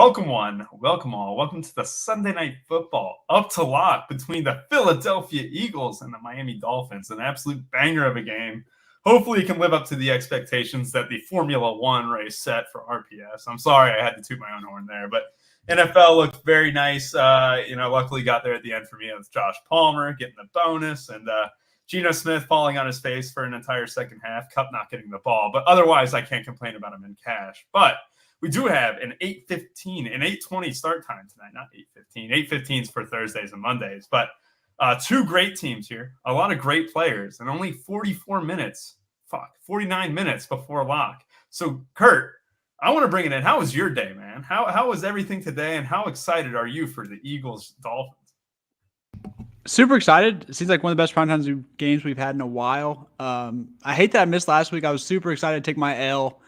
Welcome one, welcome all. Welcome to the Sunday Night Football up to lock between the Philadelphia Eagles and the Miami Dolphins. An absolute banger of a game. Hopefully it can live up to the expectations that the Formula One race set for RPS. I'm sorry I had to toot my own horn there, but NFL looked very nice. Luckily got there at the end for me with Josh Palmer getting the bonus and Geno Smith falling on his face for an entire second half. Kupp not getting the ball, but otherwise I can't complain about him in cash. But we do have an 8:15 and 8:20 start time tonight. Not 8:15. 8:15 is for Thursdays and Mondays. But two great teams here. A lot of great players. And only 49 minutes before lock. So, Kurt, I want to bring it in. How was your day, man? How was everything today? And how excited are you for the Eagles-Dolphins? Super excited. It seems like one of the best primetime games we've had in a while. I hate that I missed last week. I was super excited to take my L.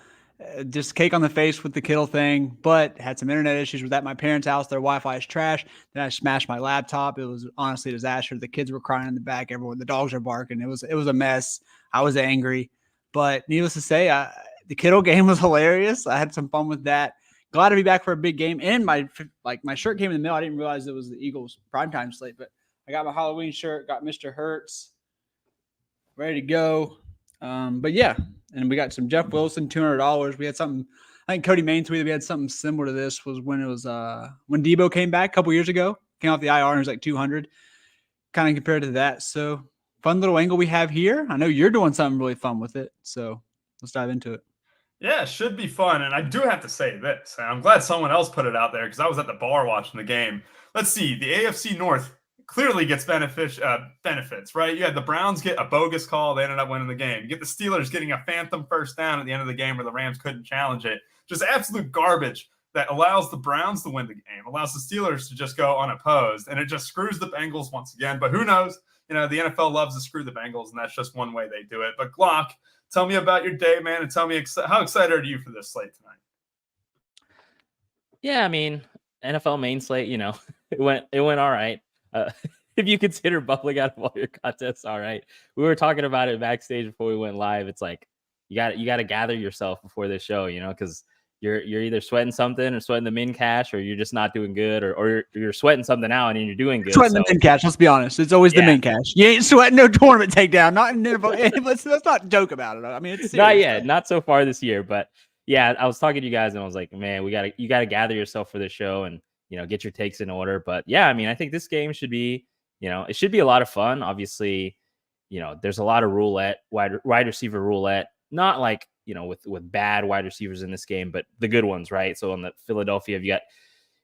Just cake on the face with the Kittle thing, but had some internet issues with that. My parents' house, their Wi-Fi is trash. Then I smashed my laptop. It was honestly a disaster. The kids were crying in the back. The dogs are barking. It was a mess. I was angry, but needless to say, the Kittle game was hilarious. I had some fun with that. Glad to be back for a big game. And my shirt came in the mail. I didn't realize it was the Eagles primetime slate, but I got my Halloween shirt. Got Mr. Hurts ready to go. But yeah. And we got some Jeff Wilson, $200. We had something, I think Cody Main tweeted we had something similar to this was when it was when Debo came back a couple years ago, came off the IR and it was like 200, kind of compared to that. So fun little angle we have here. I know you're doing something really fun with it. So let's dive into it. Yeah, it should be fun. And I do have to say this. I'm glad someone else put it out there because I was at the bar watching the game. Let's see. The AFC North clearly gets benefits, right? You had the Browns get a bogus call. They ended up winning the game. You get the Steelers getting a phantom first down at the end of the game where the Rams couldn't challenge it. Just absolute garbage that allows the Browns to win the game, allows the Steelers to just go unopposed, and it just screws the Bengals once again. But who knows? The NFL loves to screw the Bengals, and that's just one way they do it. But Glock, tell me about your day, man, and tell me how excited are you for this slate tonight? Yeah, I mean, NFL main slate, it went all right. If you consider bubbling out of all your contests, all right. We were talking about it backstage before we went live. It's like you got to gather yourself before this show, because you're either sweating something or sweating the min cash, or you're just not doing good, or you're sweating something out and you're doing good. Sweating the min cash. Let's be honest. It's always the min cash. You ain't sweating no tournament takedown. Not in let's not joke about it. I mean, it's serious, not yet. Not so far this year, but yeah, I was talking to you guys and I was like, man, you got to gather yourself for this show and get your takes in order. But yeah, I mean, I think this game should be, it should be a lot of fun. Obviously, there's a lot of roulette, wide receiver roulette, not like, with bad wide receivers in this game, but the good ones, right? So on the Philadelphia,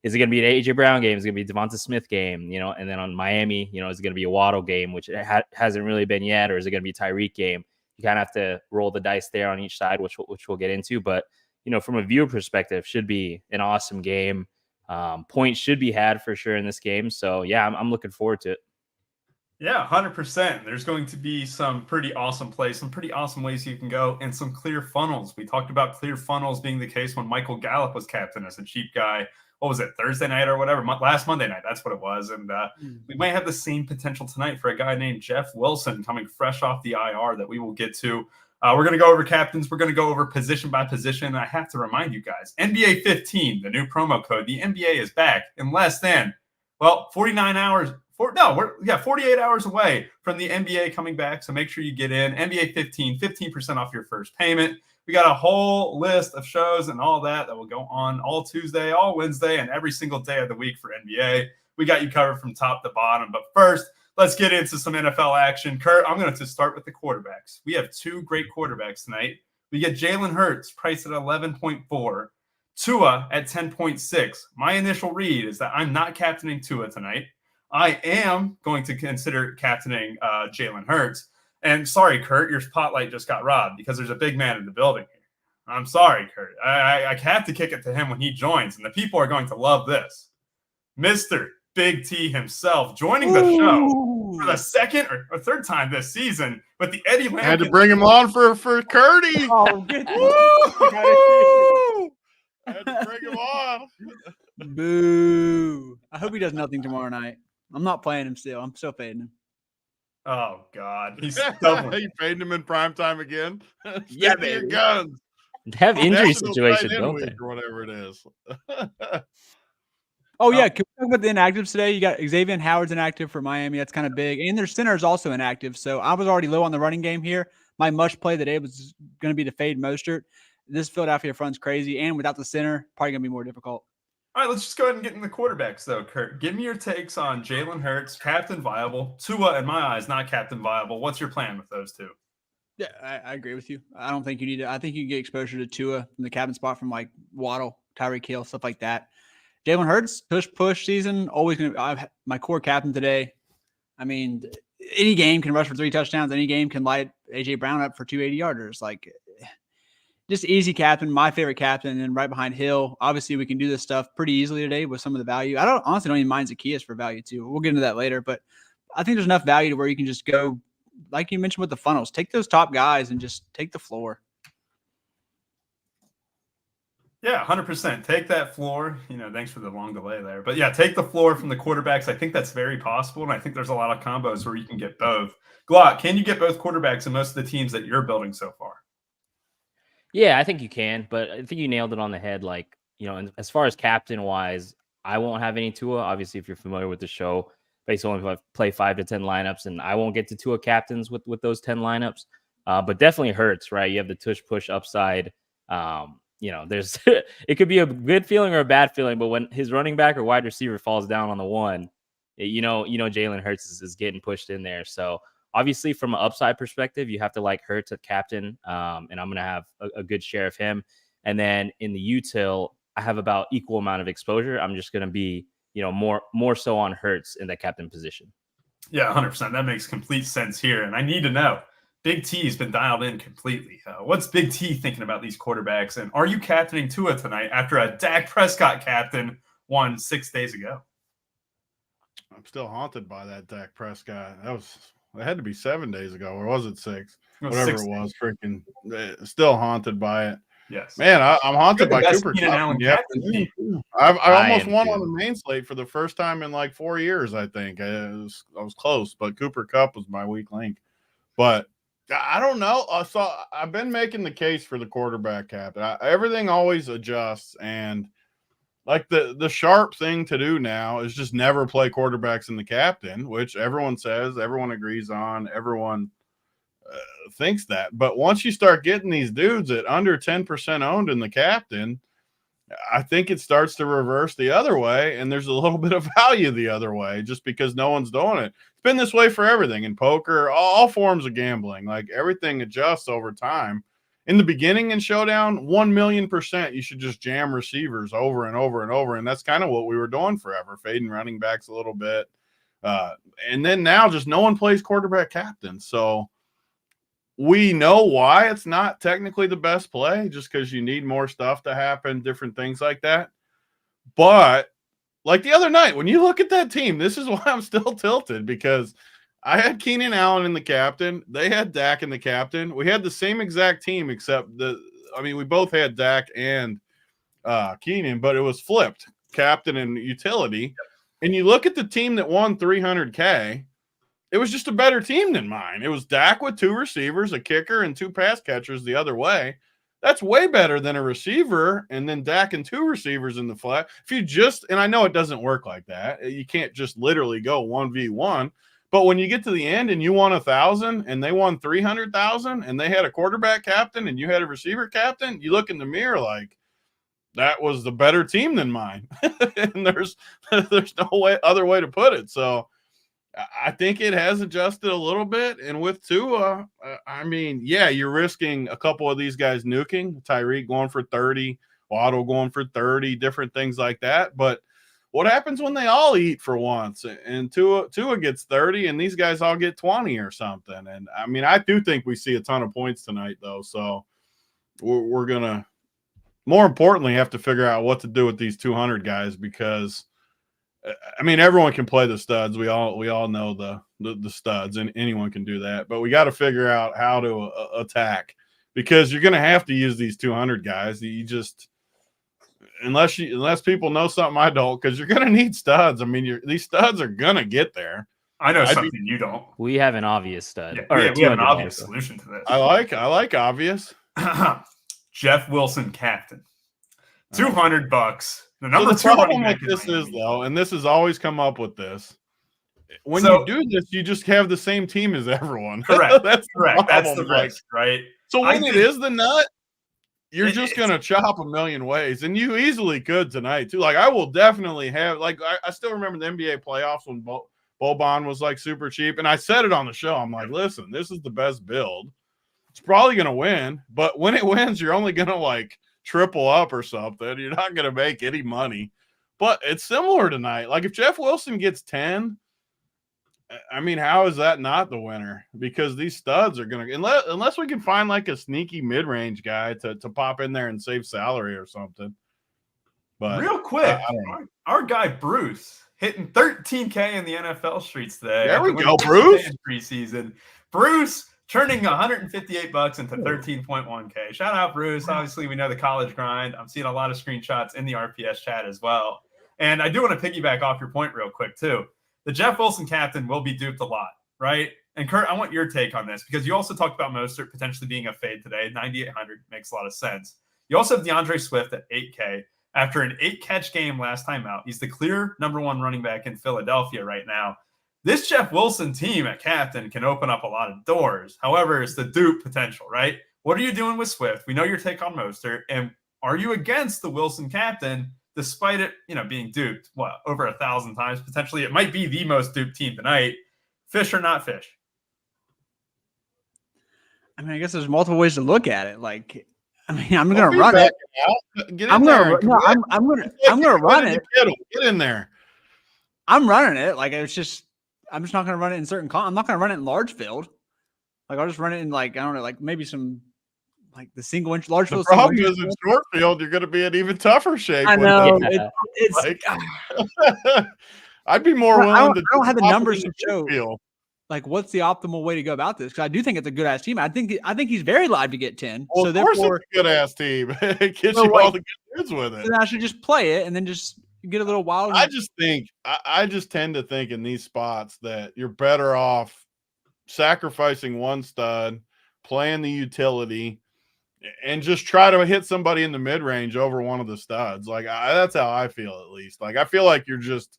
is it going to be an AJ Brown game? Is it going to be a Devonta Smith game? And then on Miami, is it going to be a Waddle game, which it hasn't really been yet, or is it going to be a Tyreek game? You kind of have to roll the dice there on each side, which we'll get into. But, from a viewer perspective, should be an awesome game. Points should be had for sure in this game. So, yeah, I'm looking forward to it. Yeah, 100%. There's going to be some pretty awesome plays, some pretty awesome ways you can go, and some clear funnels. We talked about clear funnels being the case when Michael Gallup was captain as a cheap guy. What was it, Thursday night or whatever? Last Monday night, that's what it was. And we might have the same potential tonight for a guy named Jeff Wilson coming fresh off the IR that we will get to. We're going to go over captains. We're going to go over position by position. I have to remind you guys, NBA 15, the new promo code. The NBA is back in less than, 49 hours. 48 hours away from the NBA coming back. So make sure you get in. NBA 15% off your first payment. We got a whole list of shows and all that will go on all Tuesday, all Wednesday, and every single day of the week for NBA. We got you covered from top to bottom. But first, let's get into some NFL action. Kurt, I'm going to start with the quarterbacks. We have two great quarterbacks tonight. We get Jalen Hurts priced at 11.4, Tua at 10.6. My initial read is that I'm not captaining Tua tonight. I am going to consider captaining Jalen Hurts. And sorry, Kurt, your spotlight just got robbed because there's a big man in the building here. I'm sorry, Kurt. I have to kick it to him when he joins, and the people are going to love this. Mr. Big T himself joining the show for the second or third time this season with the Eddie Lampkin. Had to bring him on for Curdy. Oh, good. Had to bring him on. Boo. I hope he does nothing tomorrow night. I'm not playing him still. I'm still fading him. Oh, God. He's double. You fading him in prime time again? Yeah, baby. Your guns. They have injury National situations, tight end don't week they? or whatever it is. Oh yeah, can we talk about the inactives today? You got Xavier Howard's inactive for Miami. That's kind of big, and their center is also inactive. So I was already low on the running game here. My much play today was going to be to fade Mostert. This Philadelphia front's crazy, and without the center, probably going to be more difficult. All right, let's just go ahead and get in the quarterbacks, though, Kurt. Give me your takes on Jalen Hurts, captain viable. Tua, in my eyes, not captain viable. What's your plan with those two? Yeah, I agree with you. I don't think you need to. I think you can get exposure to Tua from the captain spot from like Waddle, Tyreek Hill, stuff like that. Jalen Hurts, push season, always going to – my core captain today. I mean, any game can rush for 3 touchdowns. Any game can light A.J. Brown up for 2 80-yarders. Like, just easy captain, my favorite captain, and right behind Hill. Obviously, we can do this stuff pretty easily today with some of the value. I honestly don't even mind Zacchaeus for value, too. We'll get into that later, but I think there's enough value to where you can just go, like you mentioned with the funnels, take those top guys and just take the floor. Yeah, 100%. Take that floor. Thanks for the long delay there. But yeah, take the floor from the quarterbacks. I think that's very possible, and I think there's a lot of combos where you can get both. Glock, can you get both quarterbacks in most of the teams that you're building so far? Yeah, I think you can, but I think you nailed it on the head. Like, and as far as captain-wise, I won't have any Tua. Obviously, if you're familiar with the show, basically only play 5 to 10 lineups, and I won't get to Tua captains with those 10 lineups. But definitely hurts, right? You have the tush-push upside. There's it could be a good feeling or a bad feeling, but when his running back or wide receiver falls down on the one, Jalen Hurts is getting pushed in there. So obviously from an upside perspective, you have to like Hurts at captain. And I'm going to have a good share of him. And then in the util, I have about equal amount of exposure. I'm just going to be, more so on Hurts in that captain position. Yeah, 100%. That makes complete sense here. And I need to know, Big T has been dialed in completely. What's Big T thinking about these quarterbacks? And are you captaining Tua tonight after a Dak Prescott captain won 6 days ago? I'm still haunted by that Dak Prescott. It had to be 7 days ago, or was it 6? Whatever it was, freaking still haunted by it. Yes. Man, I'm haunted by Cooper Cup. I almost won on the main slate for the first time in like 4 years, I think. I was close, but Cooper Kupp was my weak link. But I don't know. I've been making the case for the quarterback captain. Everything always adjusts, and like the sharp thing to do now is just never play quarterbacks in the captain, which everyone says, everyone agrees on, everyone thinks that. But once you start getting these dudes at under 10% owned in the captain, I think it starts to reverse the other way, and there's a little bit of value the other way just because no one's doing it. It's been this way for everything in poker, all forms of gambling. Like everything adjusts over time. In the beginning in Showdown, 1,000,000% you should just jam receivers over and over and over, and that's kind of what we were doing forever, fading running backs a little bit. And then now just no one plays quarterback captain. So we know why it's not technically the best play, just because you need more stuff to happen, different things like that. But like the other night, when you look at that team, this is why I'm still tilted, because I had Keenan Allen in the captain. They had Dak in the captain. We had the same exact team, except we both had Dak and Keenan, but it was flipped, captain and utility. And you look at the team that won 300K, it was just a better team than mine. It was Dak with 2 receivers, a kicker, and 2 pass catchers the other way. That's way better than a receiver and then Dak and 2 receivers in the flat. And I know it doesn't work like that. You can't just literally go 1v1. But when you get to the end and you won 1,000 and they won 300,000 and they had a quarterback captain and you had a receiver captain, you look in the mirror like, that was the better team than mine. And there's no other way to put it. So I think it has adjusted a little bit. And with Tua, you're risking a couple of these guys nuking. Tyreek going for 30, Waddle going for 30, different things like that. But what happens when they all eat for once and Tua gets 30 and these guys all get 20 or something? And I do think we see a ton of points tonight, though. So we're going to, more importantly, have to figure out what to do with these 200 guys, because everyone can play the studs. We all know the studs, and anyone can do that. But we got to figure out how to attack, because you're going to have to use these 200 guys. You just, unless people know something I don't, because you're going to need studs. These studs are going to get there. I know something you don't. We have an obvious stud. Yeah, we have an obvious solution to this. I like obvious. Jeff Wilson captain. $200. The So number the two problem running with back this is, though, and this has always come up with this, when So- you do this, you just have the same team as everyone. Correct. That's Correct. That's the problem, like, risk, right? so when it is the nut, you're It- just it's- gonna chop a million ways, and you easily could tonight too. Like I will definitely have. Like I still remember the NBA playoffs when Boban was like super cheap, and I said it on the show. I'm like, listen, this is the best build. It's probably gonna win, but when it wins, you're only gonna like triple up or something. You're not gonna make any money. But it's similar tonight. Like if Jeff Wilson gets 10. I mean, how is that not the winner? Because these studs are going to, unless we can find like a sneaky mid-range guy to pop in there and save salary or something. But real quick, I don't know. our guy Bruce hitting 13K in the NFL streets today. There we after go, winning Bruce. in preseason. Bruce turning $158 into 13.1K. Shout out, Bruce. Obviously, we know the college grind. I'm seeing a lot of screenshots in the RPS chat as well. And I do want to piggyback off your point real quick, too. The Jeff Wilson captain will be duped a lot, right? And Kurt, I want your take on this because you also talked about Mostert potentially being a fade today. 9,800 makes a lot of sense. You also have DeAndre Swift at 8K after an 8-catch game last time out. He's the clear number one running back in Philadelphia right now. This Jeff Wilson team at captain can open up a lot of doors. However, it's the dupe potential, right? What are you doing with Swift? We know your take on Mostert. And are you against the Wilson captain despite it, being duped, over 1,000 times potentially? It might be the most duped team tonight. Fish or not fish? I mean, I guess there's multiple ways to look at it. Like, I mean, I'm going to run it. I'm going to run it. Get in there. I'm running it. Like, I'm just not going to run it in certain. I'm not going to run it in large field. Like, I'll just run it in like, I don't know, like maybe some. Like the single inch, large field. The problem is in short field, you're going to be in even tougher shape. I know. It's like, I'd be more willing to. I don't have the numbers to show. Like, what's the optimal way to go about this? Because I do think it's a good ass team. I think he's very live to get 10. Well, so of course, therefore, it's a good ass team. It gets you all the good news with it. Then I should just play it and then just get a little wild. I just tend to think in these spots that you're better off sacrificing one stud, playing the utility, and just try to hit somebody in the mid range over one of the studs. Like that's how I feel, at least. Like I feel like you're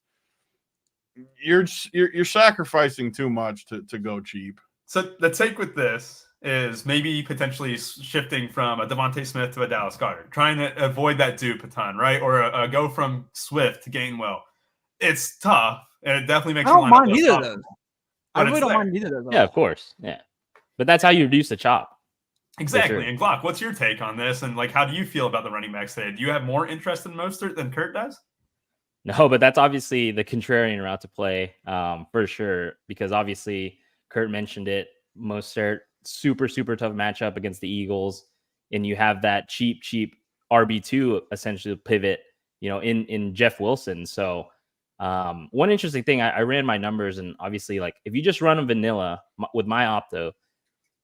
sacrificing too much to go cheap. So the take with this is maybe potentially shifting from a Devontae Smith to a Dallas Goedert, trying to avoid that dupe a ton, right? Or a go from Swift to Gainwell. It's tough, and it definitely makes. I don't mind either of those. I really don't mind either of those. Yeah, of course. Yeah, but that's how you reduce the chop. Exactly. Sure. And Glock, what's your take on this? And like, how do you feel about the running backs today? Do you have more interest in Mostert than Kurt does? No, but that's obviously the contrarian route to play, for sure. Because obviously, Kurt mentioned it. Mostert, super tough matchup against the Eagles, and you have that cheap RB2 essentially pivot, in Jeff Wilson. So, one interesting thing, I ran my numbers, and obviously, like if you just run a vanilla with my opto,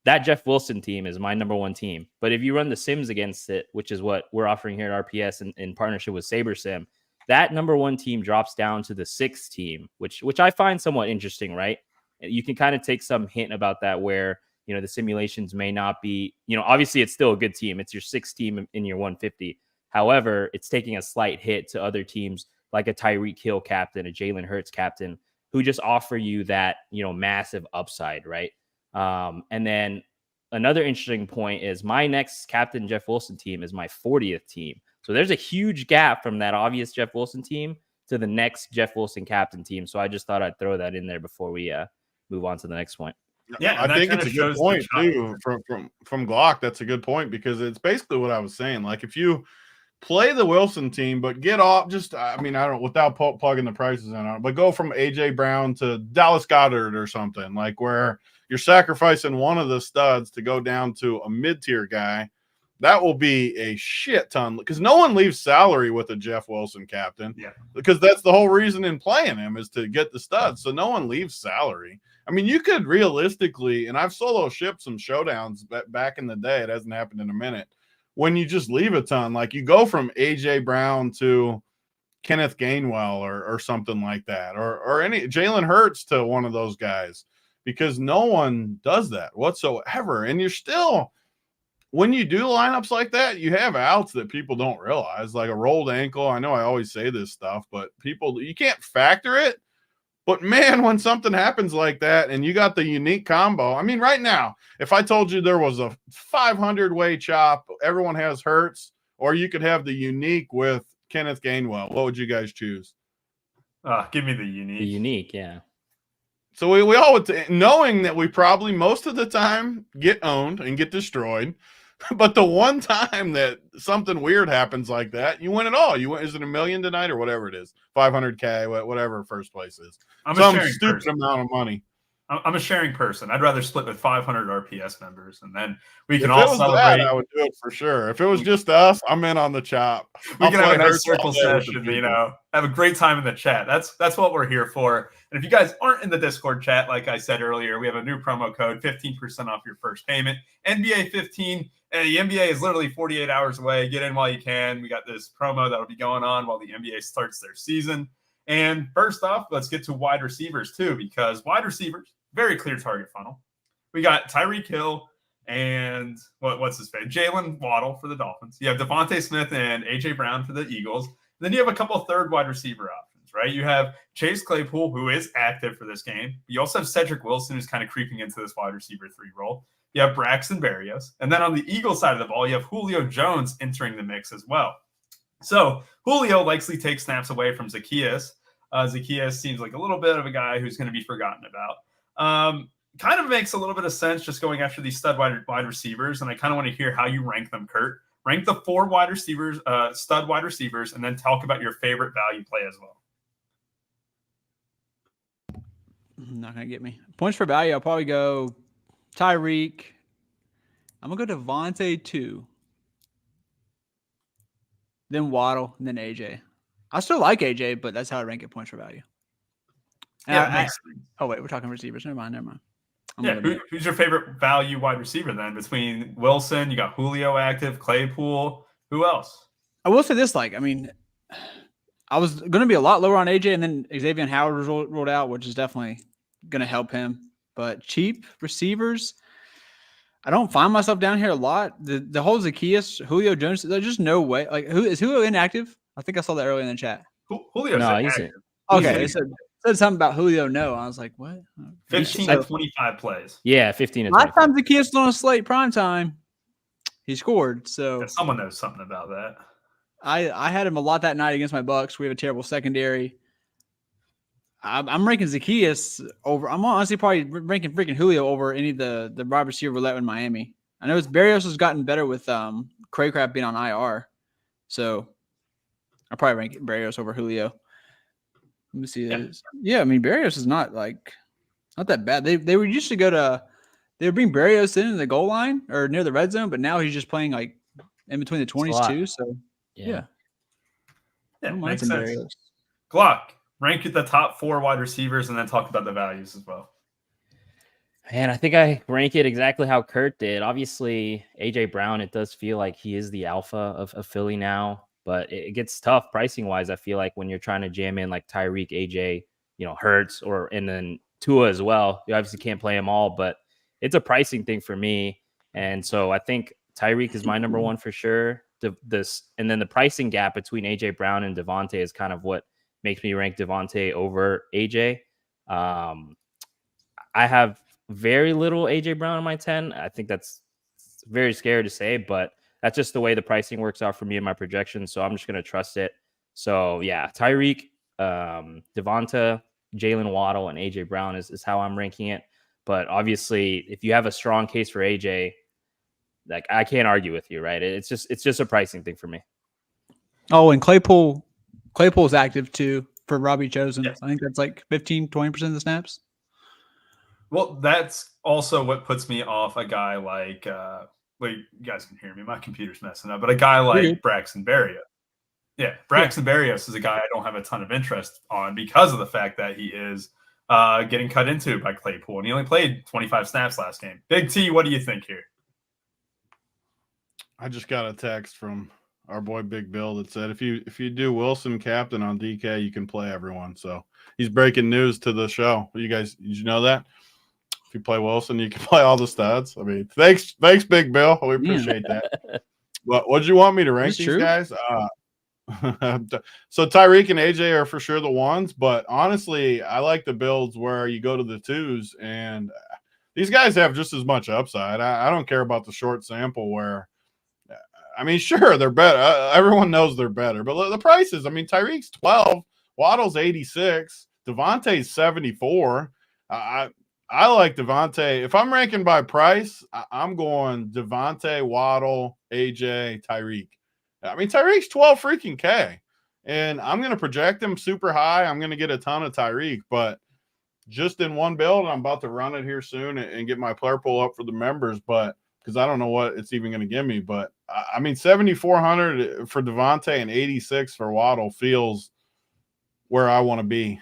that Jeff Wilson team is my number one team. But if you run the Sims against it, which is what we're offering here at RPS in partnership with SaberSim, that number one team drops down to the 6th team, which I find somewhat interesting, right? You can kind of take some hint about that where, the simulations may not be, obviously it's still a good team. It's your 6th team in your 150. However, it's taking a slight hit to other teams like a Tyreek Hill captain, a Jalen Hurts captain, who just offer you that, massive upside, right? And then another interesting point is my next captain Jeff Wilson team is my 40th team. So there's a huge gap from that obvious Jeff Wilson team to the next Jeff Wilson captain team. So I just thought I'd throw that in there before we move on to the next point. Yeah, I think it's a good point too from Glock. That's a good point because it's basically what I was saying. Like if you play the Wilson team, but get off without plugging the prices in on it, but go from AJ Brown to Dallas Goedert or something like where you're sacrificing one of the studs to go down to a mid-tier guy. That will be a shit ton because no one leaves salary with a Jeff Wilson captain. Yeah. Because that's the whole reason in playing him is to get the studs. So no one leaves salary. I mean, you could realistically, and I've solo shipped some showdowns back in the day. It hasn't happened in a minute. When you just leave a ton, like you go from AJ Brown to Kenneth Gainwell or something like that, or any Jalen Hurts to one of those guys, because no one does that whatsoever. And you're still, when you do lineups like that, you have outs that people don't realize, like a rolled ankle. I know I always say this stuff, but you can't factor it. But man, when something happens like that and you got the unique combo, I mean, right now, if I told you there was a 500-way chop, everyone has Hurts, or you could have the unique with Kenneth Gainwell, what would you guys choose? Give me the unique. The unique, yeah. So we all would, knowing that we probably most of the time get owned and get destroyed, but the one time that something weird happens like that, you win it all. You win. Is it $1 million tonight or whatever it is? 500K, whatever first place is. Some stupid amount of money. I'm a sharing person. I'd rather split with 500 RPS members, and then we can all celebrate. I would do it for sure. If it was just us, I'm in on the chop. We can have a nice circle session, have a great time in the chat. That's what we're here for. And if you guys aren't in the Discord chat, like I said earlier, we have a new promo code, 15% off your first payment. NBA 15. The NBA is literally 48 hours away. Get in while you can. We got this promo that'll be going on while the NBA starts their season. And first off, let's get to wide receivers too, because wide receivers, very clear target funnel. We got Tyreek Hill and what's his face? Jalen Waddle for the Dolphins. You have Devontae Smith and A.J. Brown for the Eagles. And then you have a couple third wide receiver options, right? You have Chase Claypool, who is active for this game. You also have Cedric Wilson, who's kind of creeping into this wide receiver 3 role. You have Braxton Berrios. And then on the Eagles side of the ball, you have Julio Jones entering the mix as well. So Julio likely takes snaps away from Zacchaeus. Zacchaeus seems like a little bit of a guy who's going to be forgotten about. Kind of makes a little bit of sense just going after these stud wide receivers, and I kind of want to hear how you rank them, Kurt. Rank the 4 wide receivers, stud wide receivers, and then talk about your favorite value play as well. Not going to get me. Points for value, I'll probably go Tyreek. I'm going to go Devontae 2. Then Waddle, and then AJ. I still like AJ, but that's how I rank it points for value. Oh, wait, we're talking receivers. Never mind. Who's your favorite value wide receiver then? Between Wilson, you got Julio active, Claypool. Who else? I will say this, I was going to be a lot lower on AJ, and then Xavier Howard was rolled out, which is definitely going to help him. But cheap receivers, I don't find myself down here a lot. The whole Zacchaeus, Julio Jones, there's just no way. Is Julio inactive? I think I saw that earlier in the chat. Julio's active. Okay, it said something about Julio. No, I was like, what? 15 to 25 plays. Yeah, 15 to 25. Last time Zacchaeus was on a Slate primetime, he scored. So someone knows something about that. I had him a lot that night against my Bucks. We have a terrible secondary. I'm ranking Zacchaeus over. I'm honestly probably ranking freaking Julio over any of the wide receiver we let in Miami. I know Berrios has gotten better with Craycraft being on IR, so I'll probably rank Berrios over Julio. Let me see this. Yeah, I mean Berrios is not that bad. They were used to they would bring Berrios in the goal line or near the red zone, but now he's just playing in between the 20s too. So yeah, makes sense. Berrios. Glock, rank the top 4 wide receivers and then talk about the values as well. Man, I think I rank it exactly how Kurt did. Obviously, AJ Brown, it does feel like he is the alpha of Philly now. But it gets tough pricing wise. I feel like when you're trying to jam in like Tyreek, AJ, Hurts, and then Tua as well. You obviously can't play them all, but it's a pricing thing for me. And so I think Tyreek is my number 1 for sure. And then the pricing gap between AJ Brown and Devontae is kind of what makes me rank Devontae over AJ. I have very little AJ Brown in my 10. I think that's very scary to say, but that's just the way the pricing works out for me in my projections. So I'm just going to trust it. So yeah, Tyreek, Devonta, Jalen Waddle, and AJ Brown is how I'm ranking it. But obviously, if you have a strong case for AJ, I can't argue with you, right? It's just a pricing thing for me. Oh, and Claypool's active too for Robbie Chosen. Yes. I think that's 15-20% of the snaps. Well, that's also what puts me off a guy like you guys can hear me. My computer's messing up. But a guy like Braxton Berrios. Yeah, Braxton Berrios is a guy I don't have a ton of interest on because of the fact that he is getting cut into by Claypool. And he only played 25 snaps last game. Big T, what do you think here? I just got a text from our boy Big Bill that said if you do Wilson captain on DK, you can play everyone. So he's breaking news to the show. Did you know that? If you play Wilson, you can play all the stats. I mean, thanks, Big Bill. We appreciate that. What did you want me to rank these guys? So Tyreek and AJ are for sure the ones, but honestly, I like the builds where you go to the twos, and these guys have just as much upside. I don't care about the short sample where, I mean, sure, they're better. Everyone knows they're better, but the prices, I mean, Tyreek's 12, Waddle's 86, Devontae's 74. I like Devontae. If I'm ranking by price, I'm going Devontae, Waddle, AJ, Tyreek. I mean, Tyreek's 12 freaking K, and I'm going to project him super high. I'm going to get a ton of Tyreek, but just in one build, I'm about to run it here soon and get my player pool up for the members, but because I don't know what it's even going to give me. But I mean, 7,400 for Devontae and 86 for Waddle feels where I want to be.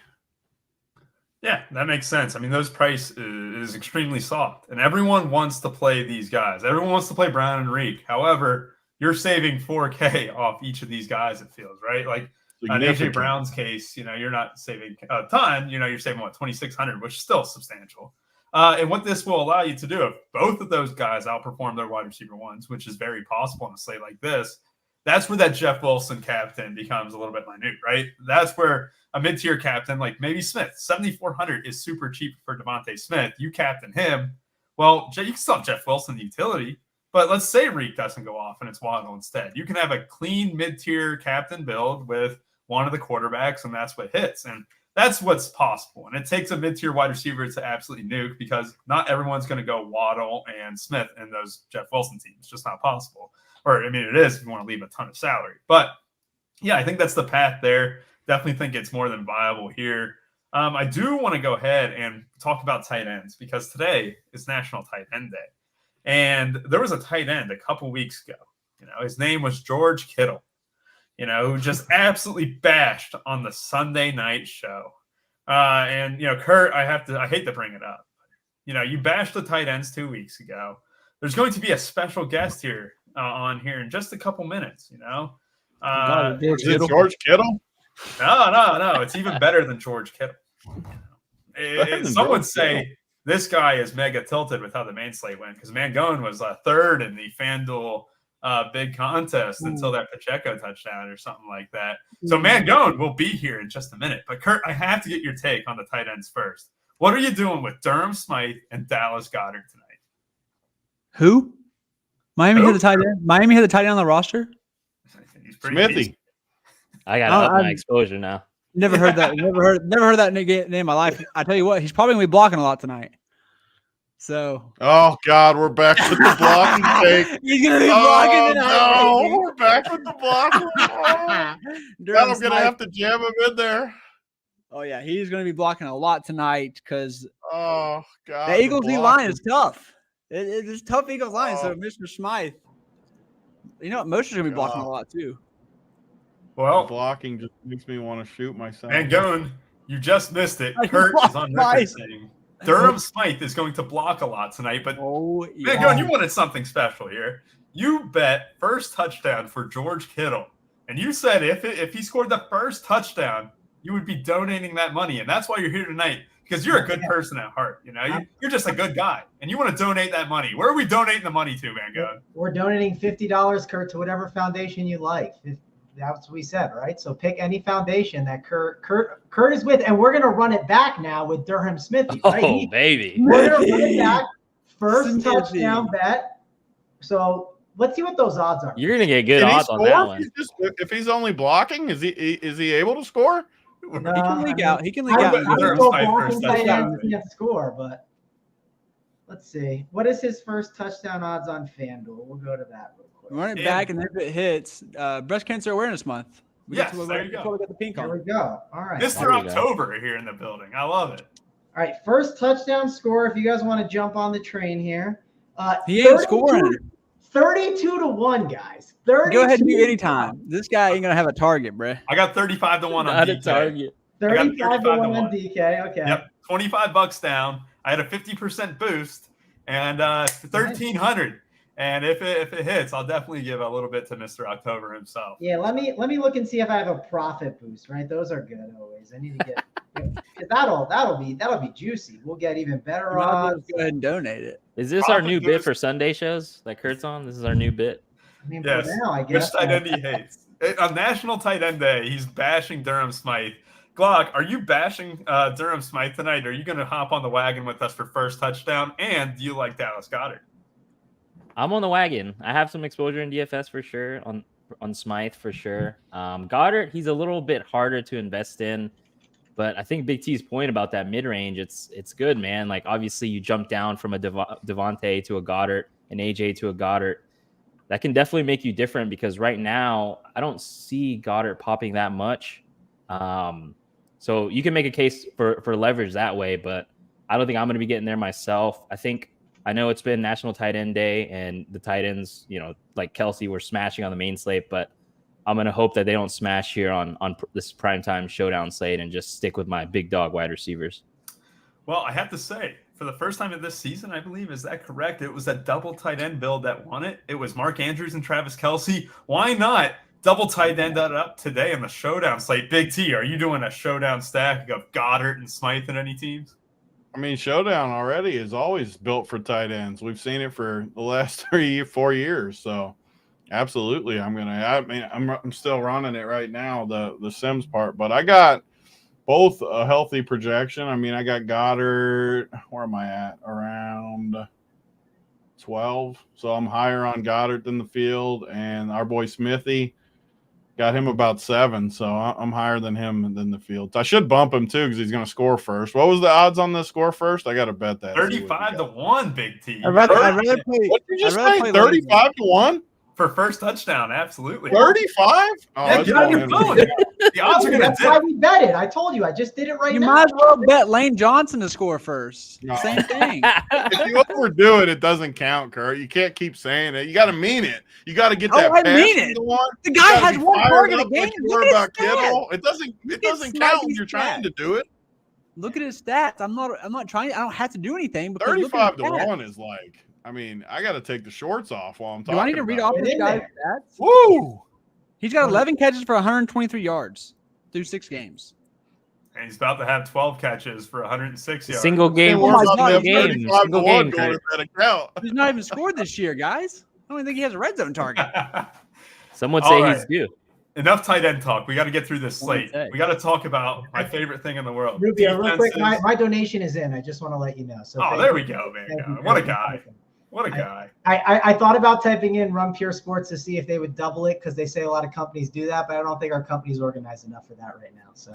Yeah, that makes sense. I mean, those price is extremely soft, and everyone wants to play these guys. Everyone wants to play Brown and Reek. However, you're saving 4K off each of these guys, it feels, right? Like in AJ Brown's case, you're not saving a ton. You're saving, 2,600, which is still substantial. And what this will allow you to do, if both of those guys outperform their wide receiver ones, which is very possible in a slate like this, that's where that Jeff Wilson captain becomes a little bit minute, right? That's where a mid-tier captain, like maybe Smith, 7,400 is super cheap for Devontae Smith. You captain him. Well, you can still have Jeff Wilson utility, but let's say Reek doesn't go off and it's Waddle instead. You can have a clean mid-tier captain build with one of the quarterbacks, and that's what hits. And that's what's possible. And it takes a mid-tier wide receiver to absolutely nuke, because not everyone's going to go Waddle and Smith in those Jeff Wilson teams. It's just not possible. Or, I mean, it is if you want to leave a ton of salary. But, yeah, I think that's the path there. Definitely think it's more than viable here. I do want to go ahead and talk about tight ends, because today is National Tight End Day. And there was a tight end a couple weeks ago. His name was George Kittle, who just absolutely bashed on the Sunday night show. And Kurt, I hate to bring it up. You bashed the tight ends 2 weeks ago. There's going to be a special guest here on here in just a couple minutes. Is it George Kittle? No. It's even better than George Kittle. Some would say this guy is mega tilted with how the main slate went, because Mangone was third in the FanDuel big contest until that Pacheco touchdown or something like that. So Mangone will be here in just a minute. But Kurt, I have to get your take on the tight ends first. What are you doing with Durham Smythe and Dallas Goedert tonight? Who? Miami had the tight end. Miami had the tight end on the roster. He's pretty Smithy. decent. I got to up my exposure now. Never heard that. Never heard that name in my life. I tell you what, he's probably gonna be blocking a lot tonight. So. Oh God, we're back with the blocking take. He's gonna be blocking tonight. No, we're back with the blocking. God, I'm gonna have to jam him in there. Oh yeah, he's gonna be blocking a lot tonight because. Oh God, the Eagles' line is tough. It's tough Eagles line. So Mr. Smythe, Mosher's gonna be blocking a lot too. Well, blocking just makes me want to shoot myself. Mangone, you just missed it. Kurt is on record saying Durham Smythe is going to block a lot tonight. But Mangone, you wanted something special here. You bet first touchdown for George Kittle, and you said if he scored the first touchdown, you would be donating that money, and that's why you're here tonight. Because you're a good person at heart, you're just a good guy, and you want to donate that money. Where are we donating the money to, Mangone? We're donating $50, Kurt, to whatever foundation you like. That's what we said, right? So pick any foundation that Kurt is with, and we're gonna run it back now with Durham Smithy. Right? Oh, baby! We're gonna run it back. First touchdown bet. So let's see what those odds are. You're gonna get good odds on that one. If he's only blocking, is he able to score? No, he can leak out. He can leak out. He can't score, but let's see. What is his first touchdown odds on FanDuel? We'll go to that real quick. Run it back, and if it hits, Breast Cancer Awareness Month. There you go. Get the pink on. There we go. All right. Mr. October here in the building. I love it. All right. First touchdown score, if you guys want to jump on the train here. He ain't scoring. 32-1, guys. 32. Go ahead and do any time. This guy ain't going to have a target, bro. I got 35-1 on DK. Target. 35-1 on DK. Okay. Yep. $25 down. I had a 50% boost and 1,300. And if it hits, I'll definitely give a little bit to Mr. October himself. Yeah, let me look and see if I have a profit boost, right? Those are good always. I need to get That'll be juicy. We'll get even better You might as well odds. just go ahead and donate it. Is this our Probably new do bit it. for Sunday shows that Kurt's on? This is our new bit. I mean, Yes. for now, I Which guess. tight end he hates. On National Tight End Day, he's bashing Durham Smythe. Glock, are you bashing Durham Smythe tonight? Are you going to hop on the wagon with us for first touchdown? And do you like Dallas Goedert? I'm on the wagon. I have some exposure in DFS for sure, on Smythe for sure. Goddard, he's a little bit harder to invest in, but I think Big T's point about that mid range, it's good, man. Like obviously you jump down from a Devontae to a Goddard, an AJ to a Goddard. That can definitely make you different because right now I don't see Goddard popping that much. So you can make a case for leverage that way, but I don't think I'm going to be getting there myself. I know it's been National Tight End Day and the tight ends, like Kelsey, were smashing on the main slate, but I'm going to hope that they don't smash here on this primetime showdown slate and just stick with my big dog wide receivers. Well, I have to say, for the first time in this season, I believe, is that correct? It was a double tight end build that won it. It was Mark Andrews and Travis Kelsey. Why not double tight end that up today in the showdown slate? Big T, are you doing a showdown stack of Goddard and Smythe in any teams? I mean, Showdown already is always built for tight ends. We've seen it for the last 3-4 years. So absolutely. I'm still running it right now, the Sims part, but I got both a healthy projection. I mean, I got Goddard, where am I at? Around 12. So I'm higher on Goddard than the field, and our boy Smithy got him about 7, so I'm higher than him than the field. I should bump him too because he's going to score first. What was the odds on the score first? I got to bet that 35-1, Big T. I'd rather play. What did you just I'd rather say? play 35-1 for first touchdown. Absolutely. 35. Oh, Yeah, that's get on your going phone. in. The odds are going to That's why dip. we bet it. I told you. I just did it right You now. might as well bet Lane Johnson to score first. No. Same thing. If you overdo it, it doesn't count, Kurt. You can't keep saying it. You got to mean it. You got to get that. I mean passing it. going. The You guy gotta has be one fired target a up game. like you Look were at about his Kittle. stats. It doesn't at count when Smythe's you're trying to stats. do it. Look at his stats. I'm not trying. I don't have to do anything. Because look at his 35-1 stats. is like. I mean, I got to take the shorts off while I'm talking. Do I need to read about off it. this in guy's there. stats? Woo! He's got 11 catches for 123 yards through 6 games. And he's about to have 12 catches for 106 yards. Single game, Oh my single God, game, 35-1 single game. going Kurt. to that account. He's not even scored this year, guys. I don't even think he has a red zone target. Some would All say right. he's due. Enough tight end talk. We got to get through this slate. say. We got to talk about my favorite thing in the world. Rubio, real quick, Defenses. my donation is in. I just want to let you know. So Oh, thank there you. we go, man. Thank you, What a Kurt. guy. What a guy. I thought about typing in Run Pure Sports to see if they would double it because they say a lot of companies do that, but I don't think our company's organized enough for that right now. So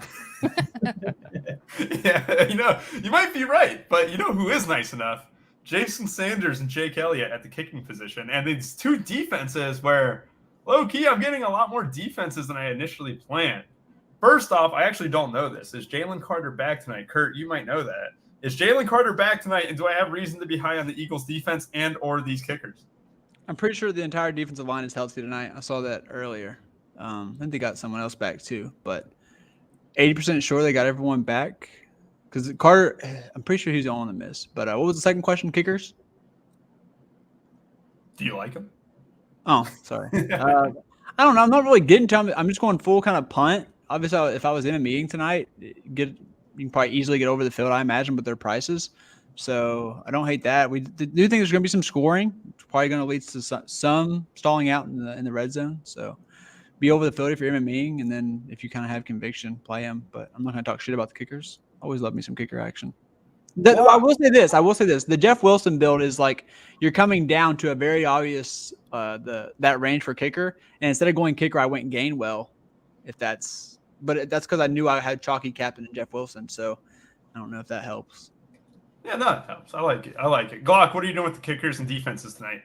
Yeah, you might be right, but you know who is nice enough? Jason Sanders and Jake Elliott at the kicking position. And these two defenses where, low-key, I'm getting a lot more defenses than I initially planned. First off, I actually don't know this. Is Jalen Carter back tonight? Kurt, you might know that. Is Jalen Carter back tonight, and do I have reason to be high on the Eagles' defense and or these kickers? I'm pretty sure the entire defensive line is healthy tonight. I saw that earlier. I think they got someone else back too, but 80% sure they got everyone back. Because Carter, I'm pretty sure he's the only one that missed. But what was the second question? Kickers? Do you like him? Oh, sorry. I don't know. I'm not really getting to him. I'm just going full kind of punt. Obviously, if I was in a meeting tonight, you can probably easily get over the field, I imagine, with their prices. So I don't hate that. We do think there's going to be some scoring. It's probably going to lead to some stalling out in the red zone. So be over the field if you're in a meeting, and then if you kind of have conviction, play him. But I'm not going to talk shit about the kickers. Always love me some kicker action. I will say this. The Jeff Wilson build is like you're coming down to a very obvious that range for kicker, and instead of going kicker, I went Gainwell. But that's because I knew I had chalky captain and Jeff Wilson. So I don't know if that helps. Yeah, that helps. I like it. Glock, what are you doing with the kickers and defenses tonight?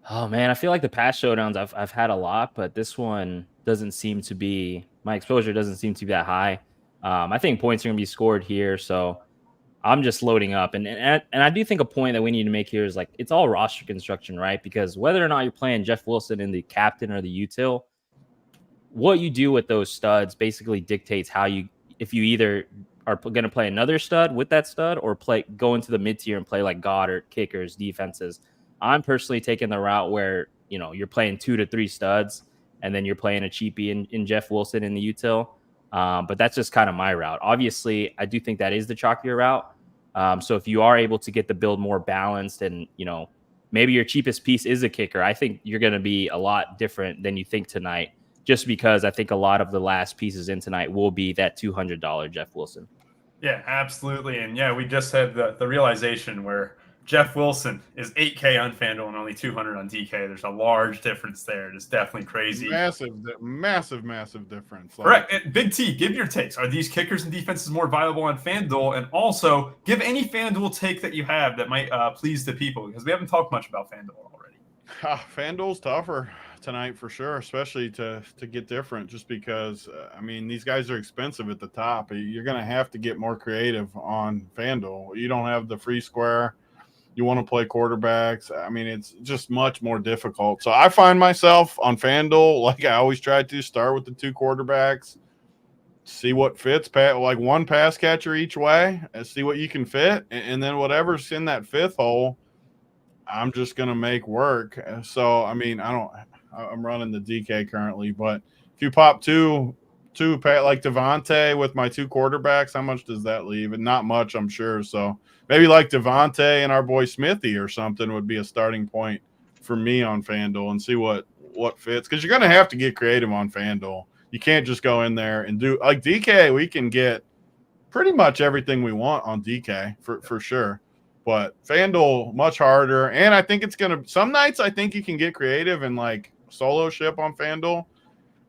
Oh man, I feel like the past showdowns I've had a lot, but this one doesn't seem to be, my exposure doesn't seem to be that high. I think points are going to be scored here, so I'm just loading up. And I do think a point that we need to make here is like it's all roster construction, right? Because whether or not you're playing Jeff Wilson in the captain or the util, what you do with those studs basically dictates if you either are going to play another stud with that stud or go into the mid tier and play like Goddard, kickers, defenses. I'm personally taking the route where you're playing 2 to 3 studs and then you're playing a cheapie in Jeff Wilson in the util. But that's just kind of my route. Obviously, I do think that is the chalkier route. So if you are able to get the build more balanced and, maybe your cheapest piece is a kicker, I think you're going to be a lot different than you think tonight, just because I think a lot of the last pieces in tonight will be that $200 Jeff Wilson. Yeah, absolutely. And yeah, we just had the realization where Jeff Wilson is 8K on FanDuel and only 200 on DK. There's a large difference there. It's definitely crazy. Massive difference. Correct. And Big T, give your takes. Are these kickers and defenses more viable on FanDuel? And also, give any FanDuel take that you have that might please the people, because we haven't talked much about FanDuel already. FanDuel's tougher tonight for sure, especially to get different, just because these guys are expensive at the top. You're going to have to get more creative on FanDuel. You don't have the free square. You want to play quarterbacks. It's just much more difficult. So I find myself on FanDuel, like I always try to, start with the 2 quarterbacks, see what fits, like 1 pass catcher each way, and see what you can fit, and then whatever's in that 5th hole, I'm just going to make work. So, I'm running the DK currently, but if you pop two like Devontae with my 2 quarterbacks, how much does that leave? And not much, I'm sure. So maybe like Devontae and our boy Smithy or something would be a starting point for me on FanDuel, and see what fits. Because you're going to have to get creative on FanDuel. You can't just go in there and do like DK. We can get pretty much everything we want on DK for sure. But FanDuel, much harder. And I think it's going to – some nights I think you can get creative and, like, solo ship on FanDuel.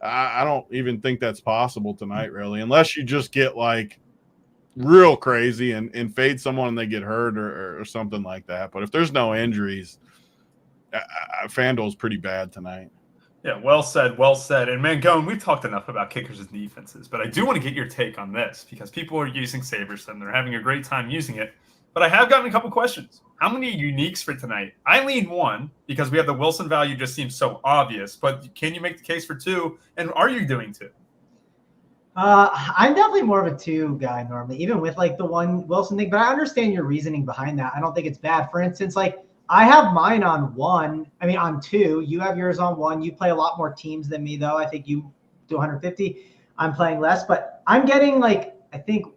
I don't even think that's possible tonight, really, unless you just get, like, real crazy and fade someone and they get hurt or something like that. But if there's no injuries, FanDuel's pretty bad tonight. Yeah, well said, well said. And, Mangone, we've talked enough about kickers and defenses, but I do want to get your take on this, because people are using Saberson. They're having a great time using it. But I have gotten a couple questions. How many uniques for tonight? I lean 1 because we have the Wilson value just seems so obvious. But can you make the case for 2? And are you doing 2? I'm definitely more of a 2 guy normally, even with like the 1 Wilson thing. But I understand your reasoning behind that. I don't think it's bad. For instance, like I have mine on 1. On 2. You have yours on 1. You play a lot more teams than me, though. I think you do 150. I'm playing less, but I'm getting like I think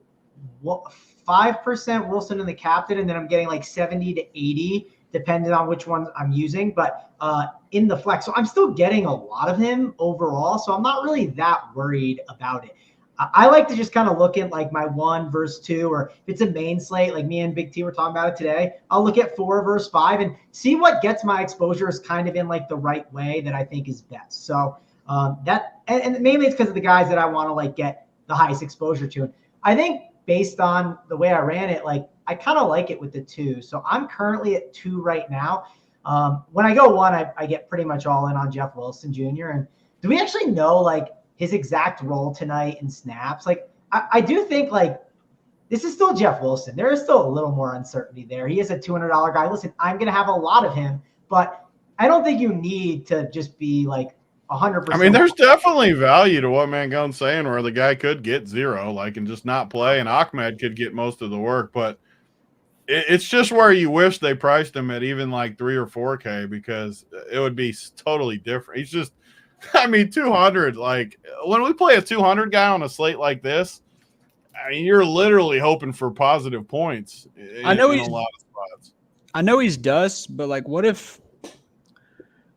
5% Wilson in the captain, and then I'm getting like 70 to 80, depending on which ones I'm using, but in the flex. So I'm still getting a lot of him overall, so I'm not really that worried about it. I like to just kind of look at like my 1 versus 2, or if it's a main slate, like me and Big T were talking about it today, I'll look at 4 versus 5 and see what gets my exposure is kind of in like the right way that I think is best. So and mainly it's because of the guys that I want to like get the highest exposure to. And I think based on the way I ran it, like I kind of like it with the 2. So I'm currently at 2 right now. When I go 1, I get pretty much all in on Jeff Wilson Jr. And do we actually know like his exact role tonight in snaps? Like I do think like this is still Jeff Wilson. There is still a little more uncertainty there. He is a $200 guy. Listen, I'm going to have a lot of him, but I don't think you need to just be like 100%. There's definitely value to what Mangone's saying, where the guy could get 0, like, and just not play, and Ahmed could get most of the work. But it's just where you wish they priced him at even like 3 or 4K, because it would be totally different. He's just, 200. Like when we play a 200 guy on a slate like this, you're literally hoping for positive points. I know in he's a lot of spots. I know he's dust, but like, what if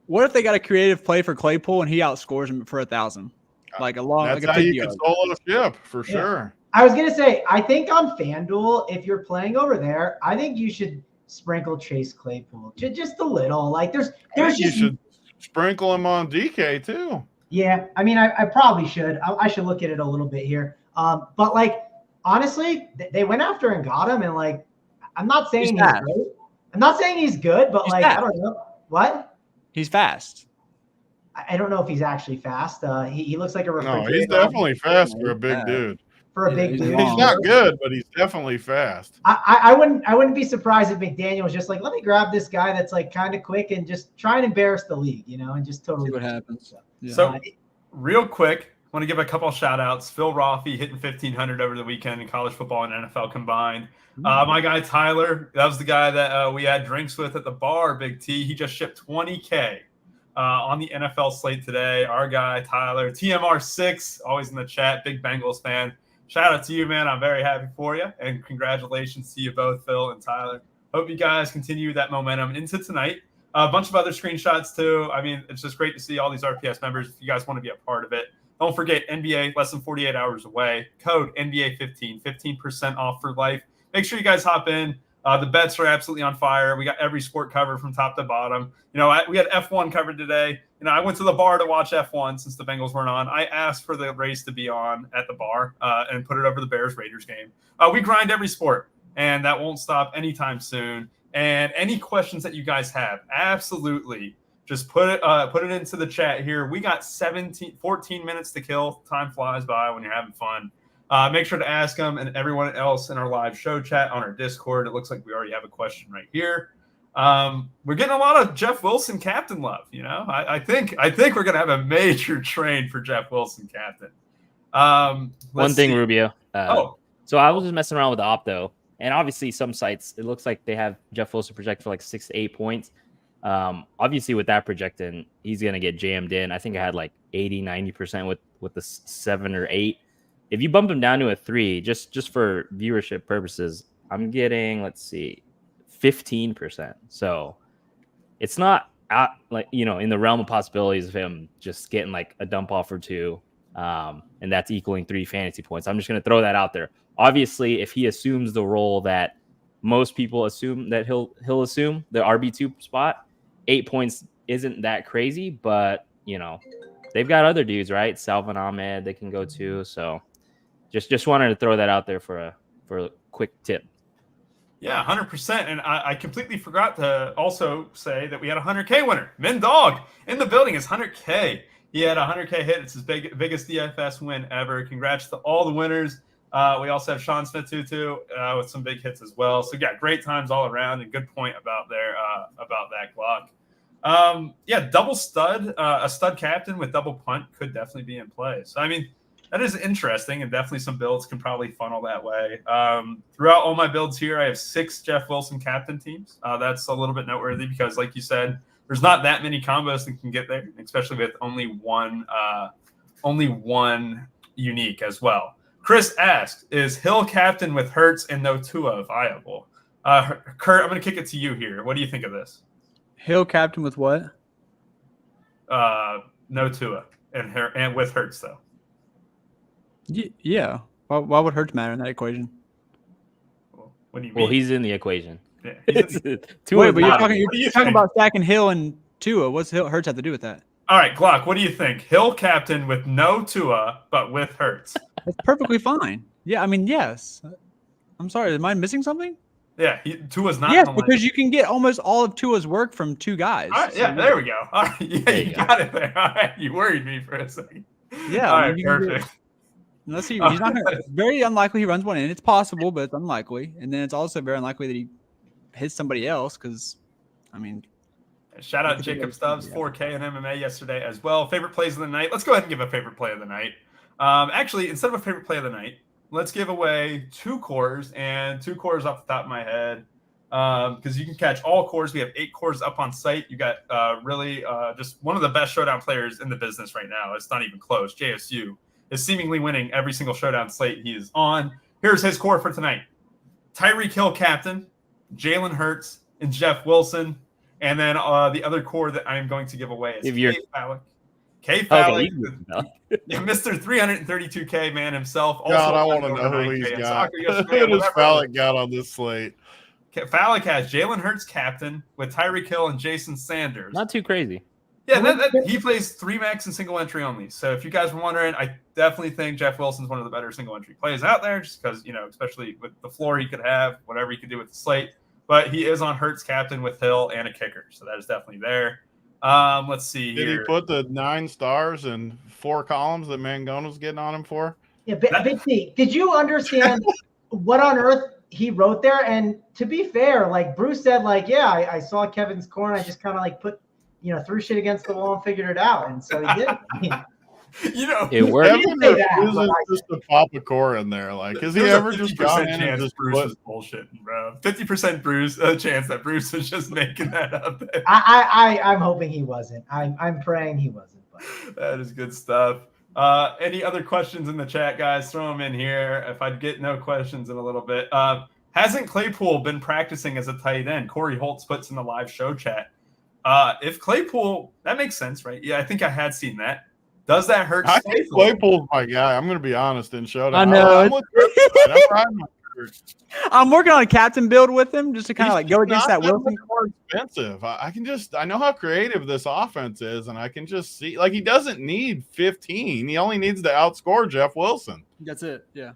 they got a creative play for Claypool and he outscores him for 1,000? Like That's like a how you yard. can solo ship for sure. I was going to say, I think on FanDuel, if you're playing over there, I think you should sprinkle Chase Claypool just a little. Like there's You should sprinkle him on DK too. Yeah, I probably should. I should look at it a little bit here. But like honestly, they went after and got him, and like I'm not saying he's good. I'm not saying he's good, but like fast. I don't know what. He's fast. I don't know if he's actually fast. He looks like a refrigerator. No, he's definitely fast for a big dude. For a big dude, he's not good, but he's definitely fast. I wouldn't be surprised if McDaniel was just like, let me grab this guy that's like kind of quick and just try and embarrass the league, and just totally see what happens. Yeah. So real quick, want to give a couple of shout outs. Phil Roffey hitting 1,500 over the weekend in college football and NFL combined. My guy Tyler, that was the guy that we had drinks with at the bar, Big T. He just shipped 20K on the NFL slate today. Our guy, Tyler, TMR6, always in the chat, big Bengals fan. Shout out to you, man. I'm very happy for you. And congratulations to you both, Phil and Tyler. Hope you guys continue that momentum into tonight. A bunch of other screenshots, too. I mean, it's just great to see all these RPS members. If you guys want to be a part of it, don't forget NBA, less than 48 hours away. Code NBA15, 15% off for life. Make sure you guys hop in. The bets are absolutely on fire. We got every sport covered from top to bottom. We had F1 covered today. I went to the bar to watch F1 since the Bengals weren't on. I asked for the race to be on at the bar and put it over the Bears-Raiders game. We grind every sport, and that won't stop anytime soon. And any questions that you guys have, absolutely, just put it into the chat here. We got 14 minutes to kill. Time flies by when you're having fun. Make sure to ask them and everyone else in our live show chat on our Discord. It looks like we already have a question right here. We're getting a lot of Jeff Wilson captain love. I think we're gonna have a major train for Jeff Wilson captain. One thing, see. Rubio. So I was just messing around with the Opto, and obviously some sites it looks like they have Jeff Wilson projected for like 6 to 8 points. Obviously with that projecting, he's gonna get jammed in. I think I had like 80-90% with the 7 or 8. If you bump him down to a 3, just for viewership purposes, I'm getting, let's see, 15%. So it's not out, like, in the realm of possibilities of him just getting like a dump off or 2, and that's equaling 3 fantasy points. I'm just going to throw that out there. Obviously, if he assumes the role that most people assume that he'll assume, the RB2 spot, 8 points isn't that crazy, but they've got other dudes, right? Salvin Ahmed they can go to. So just wanted to throw that out there for a quick tip. Yeah, 100%. And I completely forgot to also say that we had a 100K winner. Min Dog in the building is 100K. He had a 100K hit. It's his biggest DFS win ever. Congrats to all the winners. We also have Sean Smith Tutu with some big hits as well. So yeah, great times all around, and good point about that Glock. Double stud, a stud captain with double punt could definitely be in play. So I mean, that is interesting, and definitely some builds can probably funnel that way. Throughout all my builds here, I have 6 Jeff Wilson captain teams. That's a little bit noteworthy because, like you said, there's not that many combos that can get there, especially with only one unique as well. Chris asked, is Hill captain with Hurts and no Tua viable? Kurt, I'm going to kick it to you here. What do you think of this? Hill captain with what? No Tua and with Hurts though. Yeah. Why would Hurts matter in that equation? What do you mean? Well, he's in the equation. Yeah, Wait, but you're talking about stacking Hill and Tua. What's Hurts have to do with that? All right, Glock, what do you think? Hill captain with no Tua, but with Hurts. That's perfectly fine. Yeah, I mean, yes. I'm sorry, am I missing something? Yeah, Tua's not. Yes, because you can get almost all of Tua's work from 2 guys. All right, yeah, there we go. All right, yeah, you got it there. All right, you worried me for a second. Yeah. All right, perfect. Unless he's not gonna, very unlikely he runs one in. It's possible, but it's unlikely. And then it's also very unlikely that he hits somebody else because, I mean. Shout out Jacob Stubbs, 4K in MMA yesterday as well. Favorite plays of the night. Let's go ahead and give a favorite play of the night. Actually, instead of a favorite play of the night, let's give away 2 cores and 2 cores off the top of my head because you can catch all cores. We have 8 cores up on site. You got really just one of the best Showdown players in the business right now. It's not even close. JSU is seemingly winning every single Showdown slate he is on. Here's his core for tonight. Tyreek Hill captain, Jalen Hurts, and Jeff Wilson. And then the other core that I'm going to give away is K Fallick. K Fallick, Mr. 332K man himself. God, I want to know who he's got. Who does Fallick got on this slate? Fallick has Jalen Hurts captain with Tyreek Hill and Jason Sanders. Not too crazy. Yeah, he plays 3 max and single entry only. So if you guys were wondering, I definitely think Jeff Wilson's one of the better single entry plays out there just because, especially with the floor he could have, whatever he could do with the slate. But he is on Hurts captain with Hill and a kicker. So that is definitely there. Let's see here. Did he put the 9 stars and 4 columns that Mangona's getting on him for? Yeah, Big C, did you understand what on earth he wrote there? And to be fair, like Bruce said, like, yeah, I saw Kevin's corner. I just kind of like put, threw shit against the wall and figured it out. And so he did. It worked. Evan refuses just to pop a core in there. Like, has he ever just gone in and just Bruce was bullshitting, bro? 50% Bruce chance that Bruce was just making that up. I'm hoping he wasn't. I'm praying he wasn't. But. That is good stuff. Any other questions in the chat, guys? Throw them in here. If I get no questions in a little bit. Hasn't Claypool been practicing as a tight end? Corey Holtz puts in the live show chat. If Claypool, that makes sense, right? Yeah, I think I had seen that. Does that hurt? I think Claypool's my guy. I'm going to be honest in Showdown. I know. I'm working on a captain build with him just to kind of like go against that Wilson. More expensive. I know how creative this offense is, and I can just see like he doesn't need 15. He only needs to outscore Jeff Wilson. That's it. Yeah.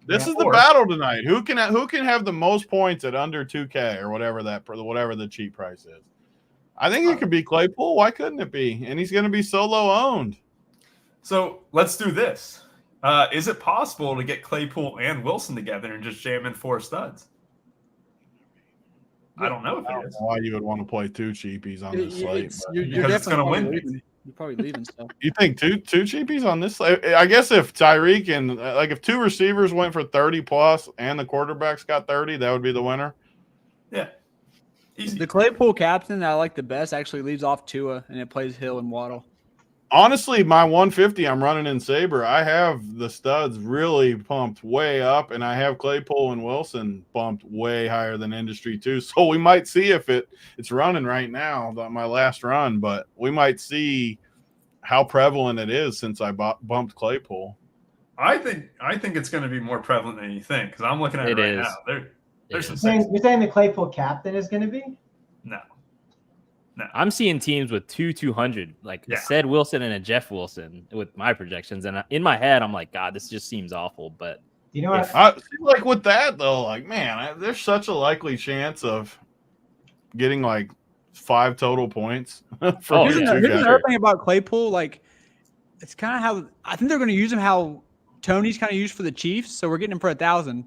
This is the battle tonight. Who can have the most points at under 2K or whatever the cheap price is? I think it could be Claypool. Why couldn't it be? And he's going to be solo owned. So let's do this. Is it possible to get Claypool and Wilson together and just jam in 4 studs? I don't know if it is. Why you would want to play 2 cheapies on this slate? Because it's going to win. You're probably leaving stuff. You think two cheapies on this slate? I guess if Tyreek and if 2 receivers went for 30 plus and the quarterbacks got 30, that would be the winner. Yeah. Easy. The Claypool captain that I like the best actually leaves off Tua, and it plays Hill and Waddle. Honestly, my 150 I'm running in Sabre. I have the studs really pumped way up, and I have Claypool and Wilson bumped way higher than industry too. So we might see if it's running right now, my last run, but we might see how prevalent it is since I bumped Claypool. I think it's going to be more prevalent than you think because I'm looking at it right now. There's some you're saying the Claypool captain is going to be? No. I'm seeing teams with 200, like a Ced Wilson and a Jeff Wilson with my projections. And in my head, I'm like, God, this just seems awful. But you know what? I like with that, though, like, man, there's such a likely chance of getting like 5 total points. Here's another thing about Claypool. Like, it's kind of how I think they're going to use him how Tony's kind of used for the Chiefs. So we're getting him for 1,000.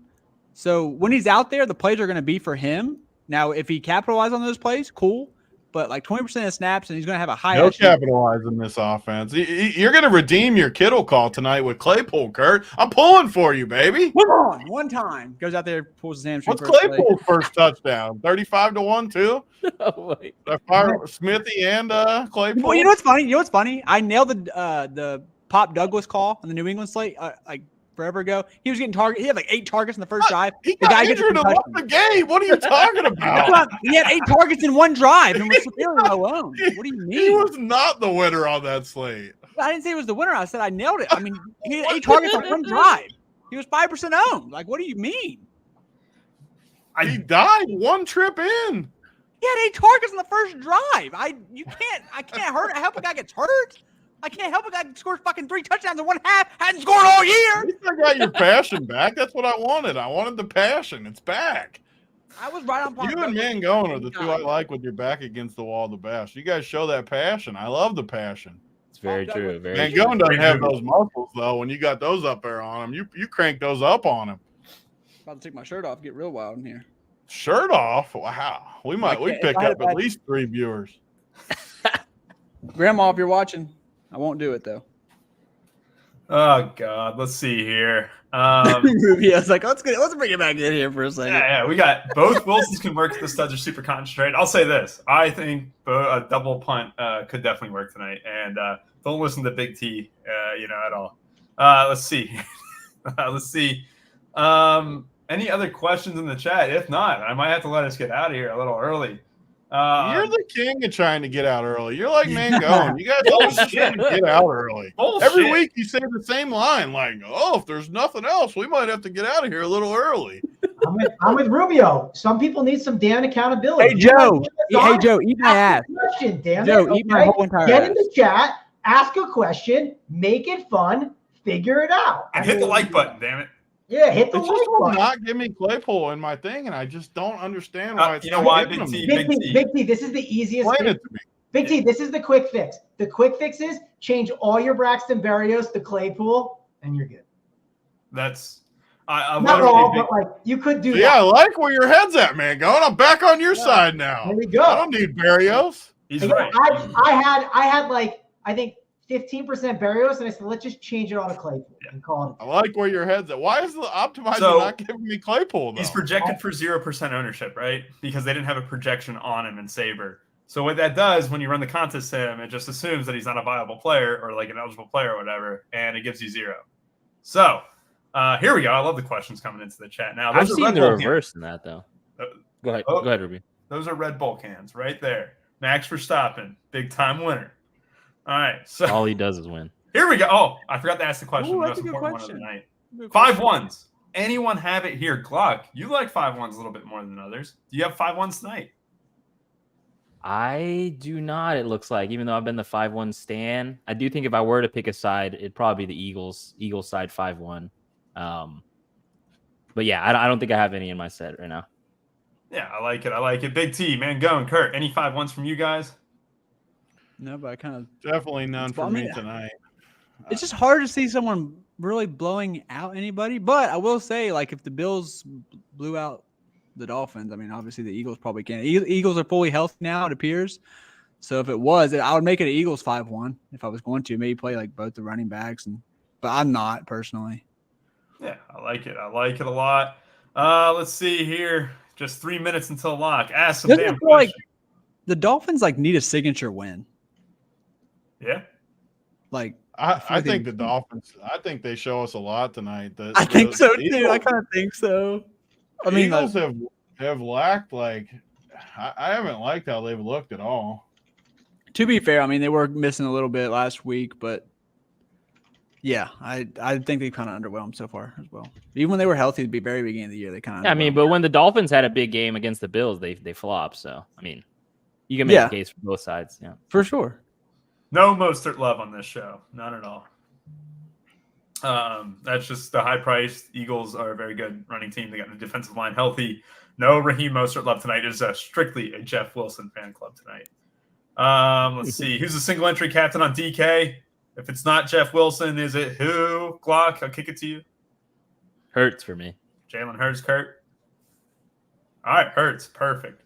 So when he's out there, the plays are going to be for him. Now, if he capitalizes on those plays, cool. But like 20% of snaps, and he's going to have a high. No capitalizing this offense. You're going to redeem your Kittle call tonight with Claypool, Kurt. I'm pulling for you, baby. Come on, one time goes out there, pulls his hamstring. What's Claypool's first touchdown? 35-1 too. Oh, wait. Smithy and Claypool. Well, you know what's funny? I nailed the Pop Douglas call on the New England slate like forever ago. He was getting targeted. He had like 8 targets in the first drive. He got injured and left the game. What are you talking about? He had 8 targets in one drive and was severely alone. What do you mean? He was not the winner on that slate. I didn't say he was the winner. I said I nailed it. I mean, he had 8 targets on one drive. He was 5% owned. Like, what do you mean? He died 1 trip in. He had 8 targets in the first drive. I can't hurt. I hope a guy gets hurt. I can't help a guy scores fucking 3 touchdowns in 1 half. Hadn't scored all year. At least I got your passion back. That's what I wanted. I wanted the passion. It's back. I was right on point. You and Mangone are the 2 I like with your back against the wall the best. You guys show that passion. I love the passion. It's very true. Very Mangone doesn't have those muscles, though. When you got those up there on him, you crank those up on him. About to take my shirt off, get real wild in here. Shirt off? Wow. We pick up at least 3 viewers. Grandma, if you're watching. I won't do it though. Oh God, let's see here. Yeah, it's like let's bring it back in here for a second. Yeah, we got both Wilsons can work. The studs are super concentrated. I'll say this: I think a double punt could definitely work tonight. And don't listen to Big T, at all. Let's see. Let's see. Any other questions in the chat? If not, I might have to let us get out of here a little early. You're the king of trying to get out early. You're like Mangone. You guys always trying to get out early. Bullshit. Every week you say the same line, like, "Oh, if there's nothing else, we might have to get out of here a little early." I'm with Rubio. Some people need some damn accountability. Hey Joe, eat my ass. Question, damn Joe, it. eat my whole entire Get ass. in the chat, ask a question, make it fun, figure it out. And hit the like button, damn it. Yeah, hit the It's like just will button. not give me Claypool in my thing, and I just don't understand why. It's you know why, giving Big them. T? Big T, this is the easiest. Explain it to me. Big T, this is the quick fix. The quick fix is change all your Braxton Berrios to Claypool, and you're good. That's I Not all, but like you could do Yeah, that. I like where your head's at, man. Going, I'm back on your side now. There we go. I don't need Barrios. He's Again, right. I had like I think 15% Berrios, and I said, let's just change it all to Claypool and call it. I like where your head's at. Why is the optimizer So, not giving me Claypool, though? He's projected for 0% ownership, right? Because they didn't have a projection on him in Saber. So what that does when you run the contest sim, it just assumes that he's not a viable player or like an eligible player or whatever, and it gives you 0. So here we go. I love the questions coming into the chat now. I've seen the reverse in that, though. Go ahead. Go ahead, Ruby. Those are Red Bull cans right there. Max Verstappen, big time winner. All right. So all he does is win. Here we go. Oh, I forgot to ask the question. Ooh, The that's most a good important one of question. the night. 5 ones. Anyone have it here? Gluck, you like 5 ones a little bit more than others. Do you have 5 ones tonight? I do not, it looks like, even though I've been the 5-1 stan. I do think if I were to pick a side, it'd probably be the Eagles side 5-1. But yeah, I don't think I have any in my set right now. Yeah, I like it. I like it. Big T, Mangone, Kurt, any 5 ones from you guys? No, but I kind of Definitely none for me tonight. It's just hard to see someone really blowing out anybody. But I will say, like, if the Bills blew out the Dolphins, I mean, obviously the Eagles probably can't. Eagles are fully healthy now, it appears. So if it was, I would make it an Eagles 5-1 if I was going to. Maybe play like both the running backs, but I'm not personally. Yeah, I like it. I like it a lot. Let's see here. Just 3 minutes until lock. Ask some damn questions. Like the Dolphins need a signature win. Yeah. Like I think the Dolphins. I think they show us a lot tonight. I think so too. I kind of think so. I mean, Eagles have lacked I haven't liked how they've looked at all. To be fair, I mean they were missing a little bit last week, but yeah, I think they kind of underwhelmed so far as well. Even when they were healthy at the very beginning of the year, they kind of. Yeah, I mean, but when the Dolphins had a big game against the Bills, they flopped. So I mean, you can make a case for both sides. Yeah, for sure. No Mostert love on this show. None at all. That's just the high price. Eagles are a very good running team. They got the defensive line healthy. No Raheem Mostert love tonight. It is strictly a Jeff Wilson fan club tonight. Let's see. Who's the single entry captain on DK? If it's not Jeff Wilson, is it who? Glock, I'll kick it to you. Hurts for me. Jalen Hurts, Kurt. All right, Hurts. Perfect.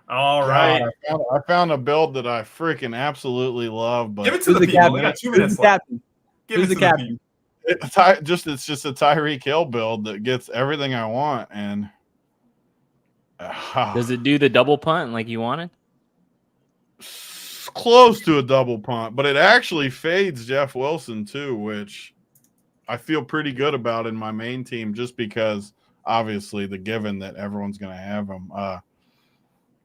All right. I found a build that I freaking absolutely love. But give it to the people. We got 2 minutes left. Give it to the captain. It's just a Tyreek Hill build that gets everything I want. And does it do the double punt like you wanted? Close to a double punt, but it actually fades Jeff Wilson too, which I feel pretty good about in my main team, just because obviously the given that everyone's going to have him.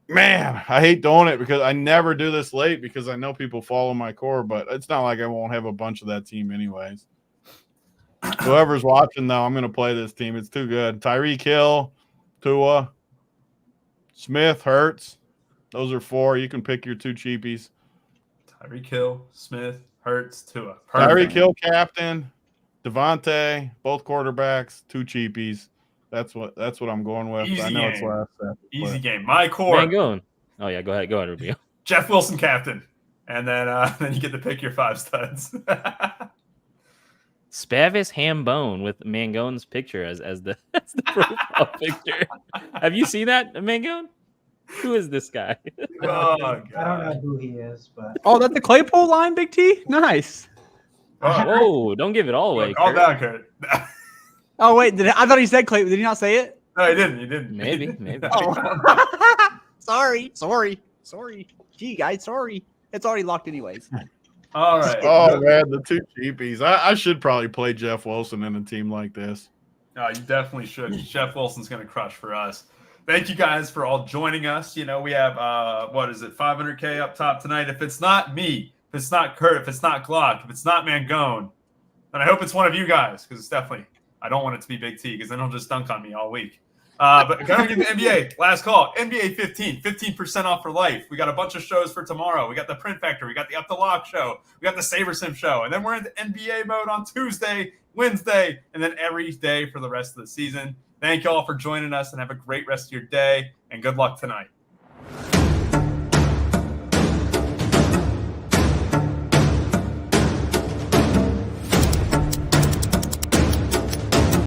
Man, I hate doing it because I never do this late because I know people follow my core, but it's not like I won't have a bunch of that team anyways. Whoever's watching, though, I'm going to play this team. It's too good. Tyreek Hill, Tua, Smith, Hurts. Those are 4. You can pick your 2 cheapies. Tyreek Hill, Smith, Hurts, Tua. Tyreek Hill, captain. Devontae, both quarterbacks, 2 cheapies. That's what I'm going with. Easy I know game. it's last second. Easy game. My core. Mangone. Oh yeah, go ahead, Rubio. Jeff Wilson, captain, and then you get to pick your 5 studs. Spavis Hambone with Mangone's picture as the profile picture. Have you seen that, Mangone? Who is this guy? Oh, God. I don't know who he is, but that's the Claypool line, Big T. Nice. Whoa! Don't give it all away. Calm down, Kurt. Oh wait, I thought he said Claypool. Did he not say it? No, he didn't. He didn't. Maybe. Oh. Sorry. Gee, guys, sorry. It's already locked anyways. All right. Oh man, the 2 cheapies. I should probably play Jeff Wilson in a team like this. No, you definitely should. Jeff Wilson's going to crush for us. Thank you guys for all joining us. You know, we have, 500K up top tonight. If it's not me, if it's not Kurt, if it's not Glock, if it's not Mangone, then I hope it's one of you guys, because it's definitely, I don't want it to be Big T, because then he'll just dunk on me all week. But going to the NBA, last call, NBA 15% off for life. We got a bunch of shows for tomorrow. We got the Print Factor. We got the Up the Lock show. We got the Saber Sim show. And then we're in the NBA mode on Tuesday, Wednesday, and then every day for the rest of the season. Thank you all for joining us, and have a great rest of your day, and good luck tonight.